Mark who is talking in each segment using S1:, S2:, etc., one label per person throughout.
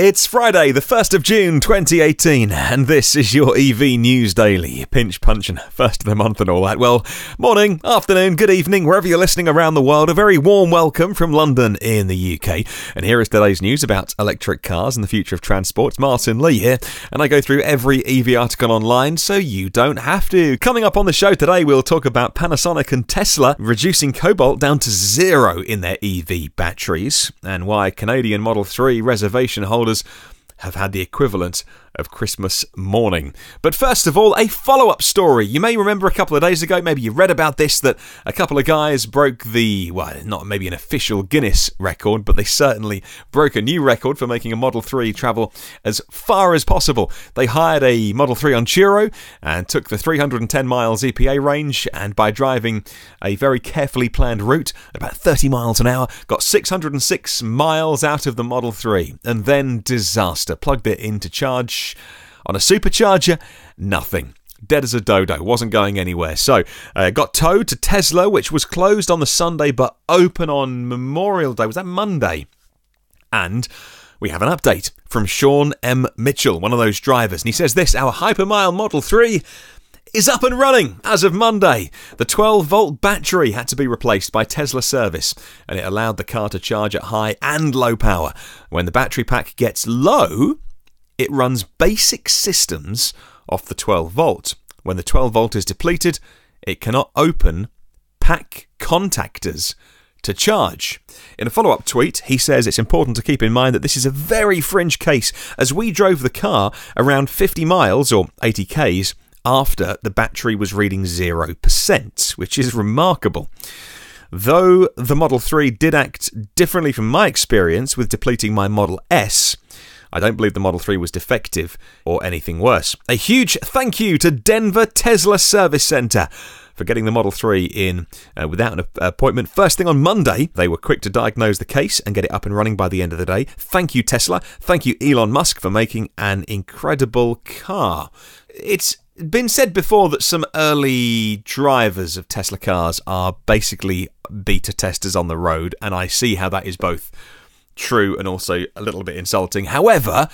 S1: It's Friday, the 1st of June 2018, and this is your EV News Daily. Pinch punching, first of the month and all that. Well, morning, afternoon, good evening, wherever you're listening around the world. A very warm welcome from London in the UK. And here is today's news about electric cars and the future of transport. Martyn Lee here, and I go through every EV article online so you don't have to. Coming up on the show today, we'll talk about Panasonic and Tesla reducing cobalt down to zero in their EV batteries, and why Canadian Model 3 reservation holders have had the equivalent of Christmas morning. But first of all, a follow-up story. You may remember a couple of days ago, maybe you read about this, that a couple of guys broke the, well, not maybe an official Guinness record, but they certainly broke a new record for making a Model 3 travel as far as possible. They hired a Model 3 on Turo and took the 310 miles EPA range, and by driving a very carefully planned route at about 30 miles an hour, got 606 miles out of the Model 3, and then disaster. Plugged it in to charge on a supercharger, nothing. Dead as a dodo, wasn't going anywhere. So, got towed to Tesla, which was closed on the Sunday but open on Memorial Day. Was that Monday? And we have an update from Sean M. Mitchell, one of those drivers. And he says this: our Hypermile Model 3 is up and running as of Monday. The 12-volt battery had to be replaced by Tesla service, and it allowed the car to charge at high and low power. When the battery pack gets low, it runs basic systems off the 12-volt. When the 12-volt is depleted, it cannot open pack contactors to charge. In a follow-up tweet, he says it's important to keep in mind that this is a very fringe case, as we drove the car around 50 miles or 80 k's after the battery was reading 0%, which is remarkable. Though the Model 3 did act differently from my experience with depleting my Model S, I don't believe the Model 3 was defective or anything worse. A huge thank you to Denver Tesla Service Center for getting the Model 3 in without an appointment. First thing on Monday, they were quick to diagnose the case and get it up and running by the end of the day. Thank you, Tesla. Thank you, Elon Musk, for making an incredible car. It's been said before that some early drivers of Tesla cars are basically beta testers on the road, and I see how that is both true and also a little bit insulting. However,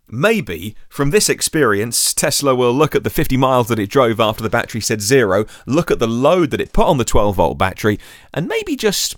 S1: maybe from this experience, Tesla will look at the 50 miles that it drove after the battery said zero, look at the load that it put on the 12-volt battery, and maybe just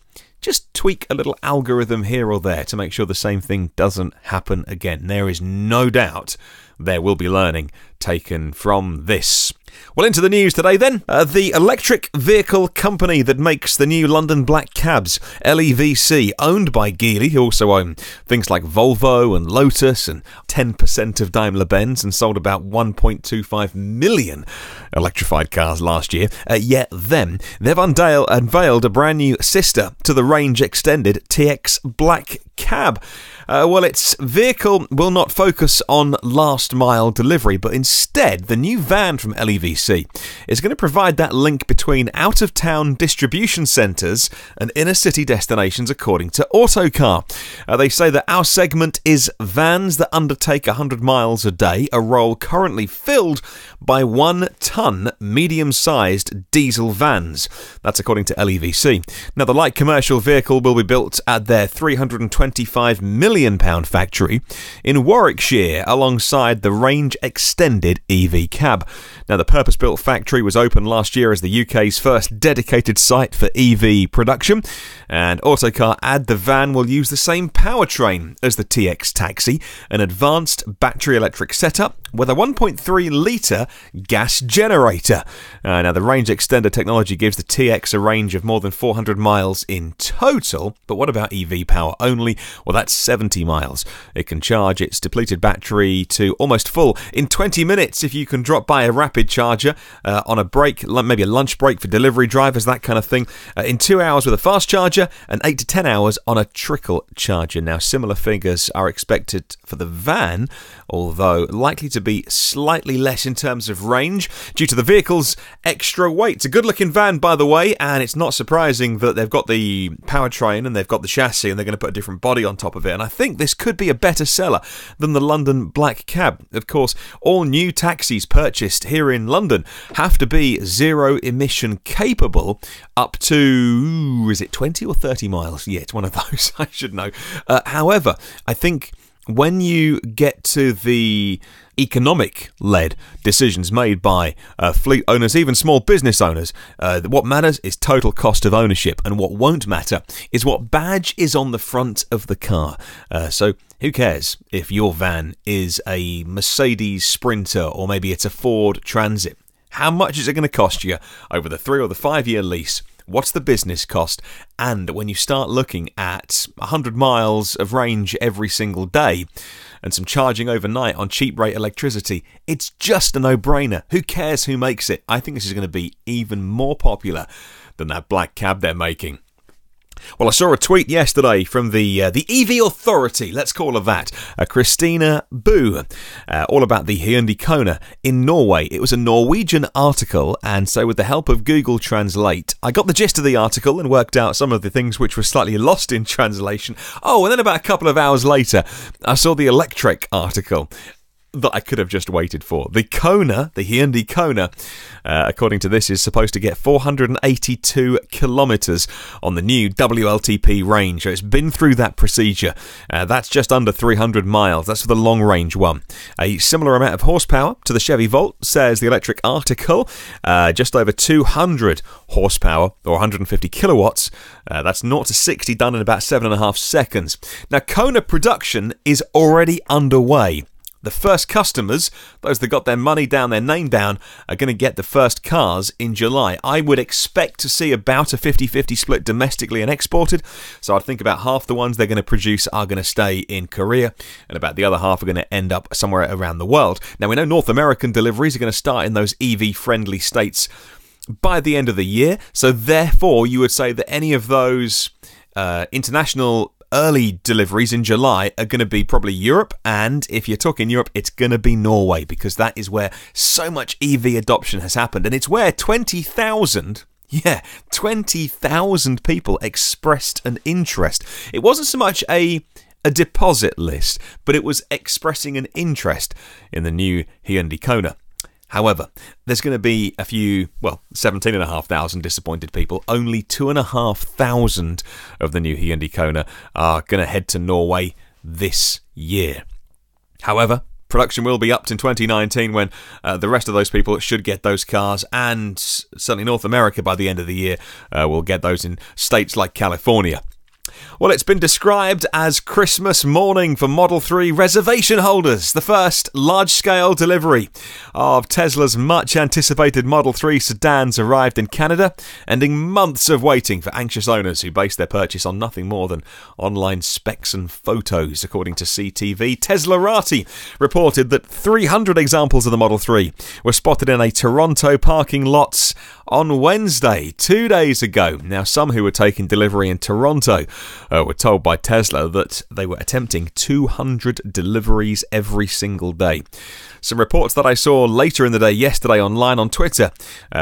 S1: tweak a little algorithm here or there to make sure the same thing doesn't happen again. There is no doubt there will be learning taken from this. Well, into the news today then. The electric vehicle company that makes the new London black cabs, LEVC, owned by Geely, who also own things like Volvo and Lotus and 10% of Daimler-Benz, and sold about 1.25 million electrified cars last year. Yet them, they've unveiled a brand new sister to the range-extended TX Black Cab. Well, its vehicle will not focus on last-mile delivery, but instead, the new van from LEVC is going to provide that link between out-of-town distribution centres and inner-city destinations, according to Autocar. They say that our segment is vans that undertake 100 miles a day, a role currently filled by 1-ton medium-sized diesel vans. That's according to LEVC. Now, the light commercial vehicle will be built at their £325 million factory in Warwickshire, alongside the range-extended EV cab. Now, the purpose-built factory was opened last year as the UK's first dedicated site for EV production, and Autocar add the van will use the same powertrain as the TX Taxi, an advanced battery electric setup with a 1.3-litre gas generator. Now, the range extender technology gives the TX a range of more than 400 miles in total, but what about EV power only? Well, that's 70 miles. It can charge its depleted battery to almost full in 20 minutes if you can drop by a rapid charger on a break, maybe a lunch break for delivery drivers, that kind of thing, in 2 hours with a fast charger and 8 to 10 hours on a trickle charger. Now, similar figures are expected for the van, although likely to be slightly less in terms of range due to the vehicle's extra weight. It's a good-looking van, by the way, and it's not surprising that they've got the powertrain and they've got the chassis and they're going to put a different body on top of it. And I think this could be a better seller than the London Black Cab. Of course, all new taxis purchased here in London have to be zero-emission capable up to, is it 20 or 30 miles? Yeah, it's one of those, I should know. However, I think when you get to the economic-led decisions made by fleet owners, even small business owners, what matters is total cost of ownership, and what won't matter is what badge is on the front of the car. So who cares if your van is a Mercedes Sprinter or maybe it's a Ford Transit? How much is it going to cost you over the 3 or the 5 year lease? What's the business cost? And when you start looking at 100 miles of range every single day and some charging overnight on cheap rate electricity, it's just a no-brainer. Who cares who makes it? I think this is going to be even more popular than that black cab they're making. Well, I saw a tweet yesterday from the EV Authority, let's call her that, Christina Boo, all about the Hyundai Kona in Norway. It was a Norwegian article, and so with the help of Google Translate, I got the gist of the article and worked out some of the things which were slightly lost in translation. Oh, and then about a couple of hours later, I saw the electric article that I could have just waited for. The Kona, the Hyundai Kona, according to this, is supposed to get 482 kilometres on the new WLTP range. So it's been through that procedure. That's just under 300 miles. That's for the long range one. A similar amount of horsepower to the Chevy Volt, says the electric article. Just over 200 horsepower, or 150 kilowatts. That's 0 to 60 done in about 7.5 seconds. Now, Kona production is already underway. The first customers, those that got their money down, their name down, are going to get the first cars in July. I would expect to see about a 50-50 split domestically and exported. So I'd think about half the ones they're going to produce are going to stay in Korea, and about the other half are going to end up somewhere around the world. Now, we know North American deliveries are going to start in those EV-friendly states by the end of the year. So therefore, you would say that any of those international early deliveries in July are going to be probably Europe, and if you're talking Europe, it's going to be Norway, because that is where so much EV adoption has happened, and it's where 20,000 people expressed an interest. It wasn't so much a deposit list, but it was expressing an interest in the new Hyundai Kona. However, there's going to be a few, 17,500 disappointed people. Only 2,500 of the new Hyundai Kona are going to head to Norway this year. However, production will be upped in 2019 when the rest of those people should get those cars, and certainly North America by the end of the year will get those in states like California. Well, it's been described as Christmas morning for Model 3 reservation holders. The first large-scale delivery of Tesla's much-anticipated Model 3 sedans arrived in Canada, ending months of waiting for anxious owners who based their purchase on nothing more than online specs and photos. According to CTV, Teslarati reported that 300 examples of the Model 3 were spotted in a Toronto parking lot on Wednesday, 2 days ago. Now, some who were taking delivery in Toronto were told by Tesla that they were attempting 200 deliveries every single day. Some reports that I saw later in the day yesterday online on Twitter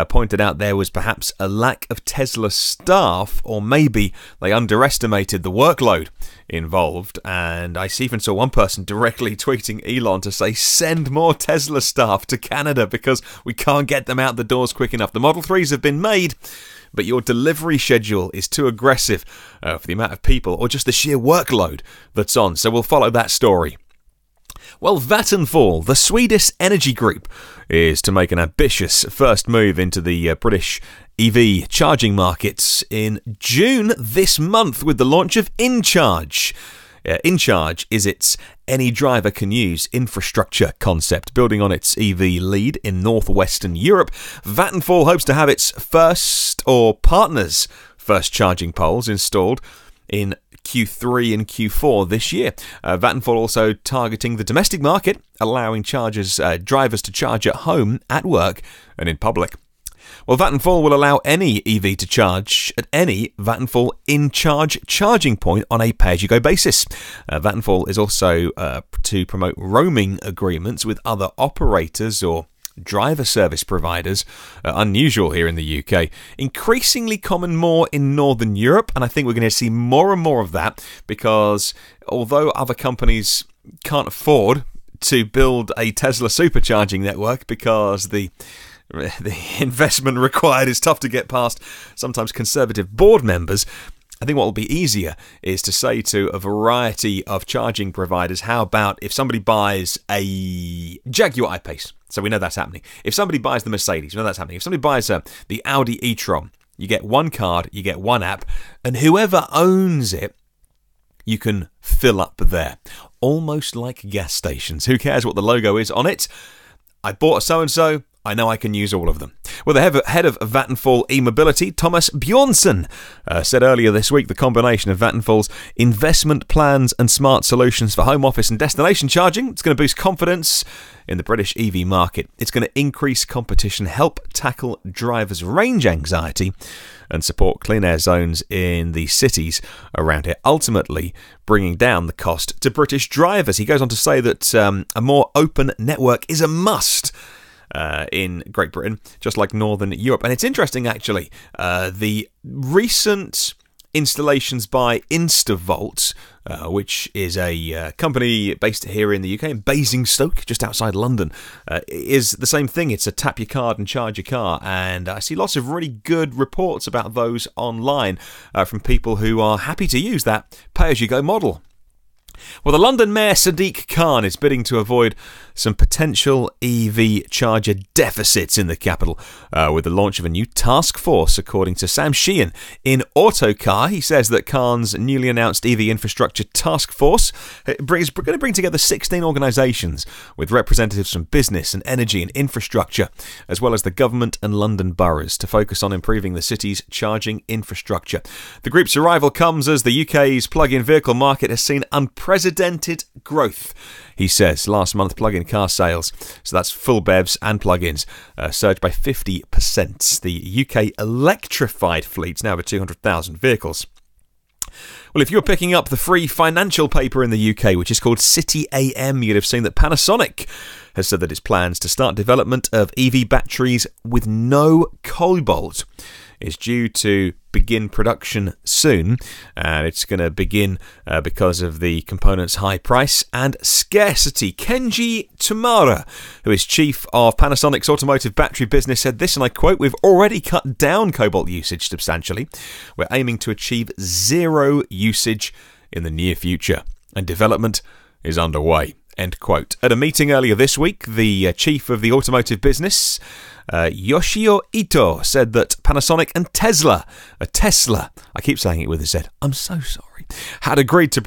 S1: pointed out there was perhaps a lack of Tesla staff, or maybe they underestimated the workload involved. And I even saw one person directly tweeting Elon to say, send more Tesla staff to Canada because we can't get them out the doors quick enough. The Model 3s have been made, but your delivery schedule is too aggressive for the amount of people or just the sheer workload that's on. So we'll follow that story. Well, Vattenfall, the Swedish energy group, is to make an ambitious first move into the British EV charging markets in June this month with the launch of InCharge. InCharge is its any driver can use infrastructure concept. Building on its EV lead in northwestern Europe, Vattenfall hopes to have its first, or partners' first charging poles installed in Q3 and Q4 this year. Vattenfall also targeting the domestic market, allowing drivers to charge at home, at work and in public. Well, Vattenfall will allow any EV to charge at any Vattenfall InCharge charging point on a pay-as-you-go basis. Vattenfall is also to promote roaming agreements with other operators or driver service providers, unusual here in the UK, increasingly common more in Northern Europe, and I think we're going to see more and more of that, because although other companies can't afford to build a Tesla supercharging network because the investment required is tough to get past sometimes conservative board members, I think what will be easier is to say to a variety of charging providers, how about if somebody buys a Jaguar I-Pace? So we know that's happening. If somebody buys the Mercedes, we know that's happening. If somebody buys the Audi e-tron, you get one card, you get one app, and whoever owns it, you can fill up there. Almost like gas stations. Who cares what the logo is on it? I bought a so-and-so, I know I can use all of them. Well, the head of Vattenfall e-mobility, Thomas Bjornsson, said earlier this week the combination of Vattenfall's investment plans and smart solutions for home office and destination charging, it's going to boost confidence in the British EV market. It's going to increase competition, help tackle drivers' range anxiety, and support clean air zones in the cities around it, ultimately bringing down the cost to British drivers. He goes on to say that a more open network is a must in Great Britain, just like Northern Europe. And it's interesting, actually, the recent installations by InstaVolt, which is a company based here in the UK, in Basingstoke, just outside London, is the same thing. It's a tap your card and charge your car, and I see lots of really good reports about those online from people who are happy to use that pay-as-you-go model. Well, the London Mayor Sadiq Khan is bidding to avoid some potential EV charger deficits in the capital with the launch of a new task force, according to Sam Sheehan in Autocar. He says that Khan's newly announced EV infrastructure task force is going to bring together 16 organisations with representatives from business and energy and infrastructure, as well as the government and London boroughs, to focus on improving the city's charging infrastructure. The group's arrival comes as the UK's plug-in vehicle market has seen unprecedented growth. He says last month plug-in car sales, so that's full BEVs and plug-ins, surged by 50%. The UK electrified fleet's now over 200,000 vehicles. Well, if you're picking up the free financial paper in the UK, which is called City AM, you'd have seen that Panasonic has said that its plans to start development of EV batteries with no cobalt is due to begin production soon, and it's going to begin because of the component's high price and scarcity. Kenji Tamara, who is chief of Panasonic's automotive battery business, said this, and I quote, "We've already cut down cobalt usage substantially. We're aiming to achieve zero usage in the near future, and development is underway." End quote. At a meeting earlier this week, the chief of the automotive business, Yoshio Ito, said that Panasonic and Tesla, I keep saying it with a Z, I'm so sorry, had agreed to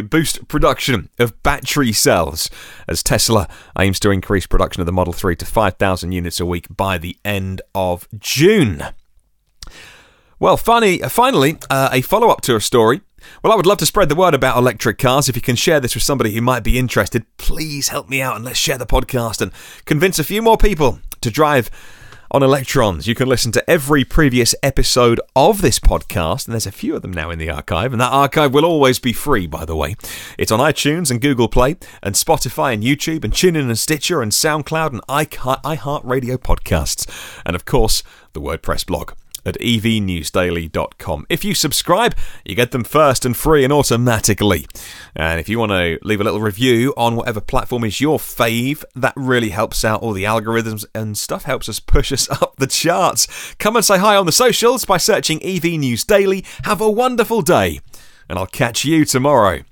S1: boost production of battery cells, as Tesla aims to increase production of the Model 3 to 5,000 units a week by the end of June. Well, finally, a follow-up to a story. Well, I would love to spread the word about electric cars. If you can share this with somebody who might be interested, please help me out and let's share the podcast and convince a few more people to drive on electrons. You can listen to every previous episode of this podcast, and there's a few of them now in the archive, and that archive will always be free, by the way. It's on iTunes and Google Play and Spotify and YouTube and TuneIn and Stitcher and SoundCloud and iHeartRadio podcasts, and of course the WordPress blog at evnewsdaily.com. If you subscribe, you get them first and free and automatically. And if you want to leave a little review on whatever platform is your fave, that really helps out. All the algorithms and stuff helps us push us up the charts. Come and say hi on the socials by searching EV News Daily. Have a wonderful day, and I'll catch you tomorrow.